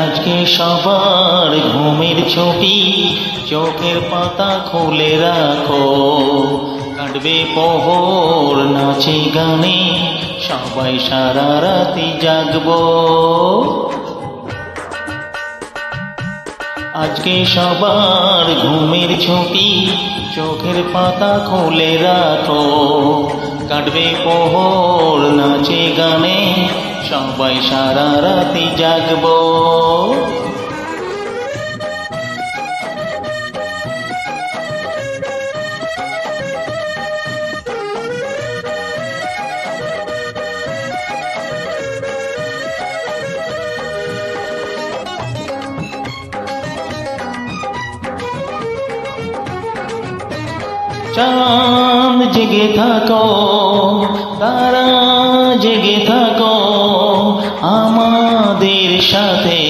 আজকে সবার ঘুমের ছবি চোখের পাতা খুলে রাখো, কাটবে প্রহর নাচে গানে, সবাই সারা রাতি জাগবো। আজকে সবার ঘুমের ছবি চোখের পাতা খুলে রাখো, কাটবে প্রহর নাচে গানে, সবাই সারা রাতি জাগবো। চাঁদ জেগে থাকো, তারা জেগে থাকো, আমাদের সাথে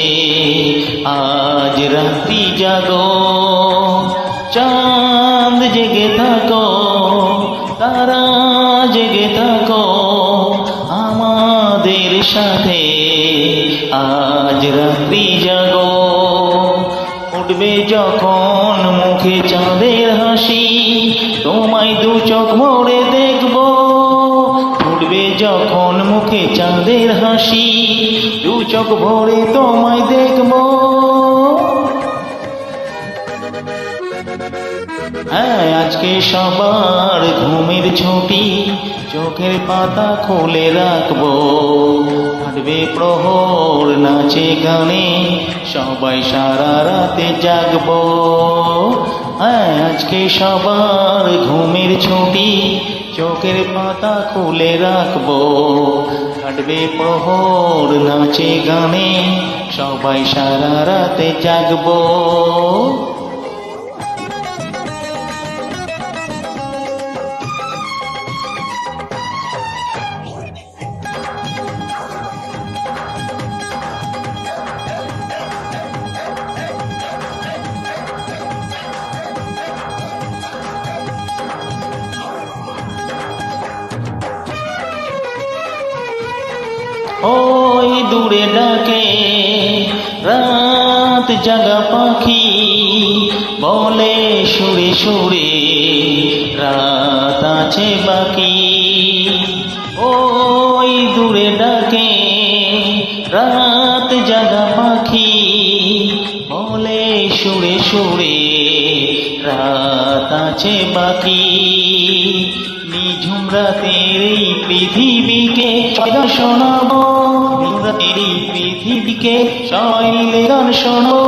আজ রাত্রি জাগো। চাঁদ জেগে থাকো, তারা জেগে থাকো, আমাদের সাথে আজ রাত্রি জাগো। উঠবে যখন মুখে চাঁদের হাসি, তোমায় দু চোখ ভরে দেখবো। উঠবে যখন মুখে চাঁদের হাসি, দু চোখ ভরে তোমায় দেখবো। আজকে সবার ঘুমের ছুটি চোখের পাতা খুলে রাখবো, কাটবে প্রহর নাচে গানে, সবাই সারা রাতে জাগবো। আজকে সবার ঘুমের ছুটি চোখের পাতা খুলে রাখবো, কাটবে প্রহর নাচে গানে, সবাই সারা রাতে জাগবো। ওই দূরে ডাকে রাত জাগা পাখি, বলে সুরে সুরে রাত আছে বাকি। ওই দূরে ডাকে রাত জাগা পাখি, বলে সুরে সুরে রাত আছে বাকি। নিঝুম রাতের এই পৃথিবীকে শোনাবো, রাতের এই পৃথিবীকে শৈলে গান শোনো।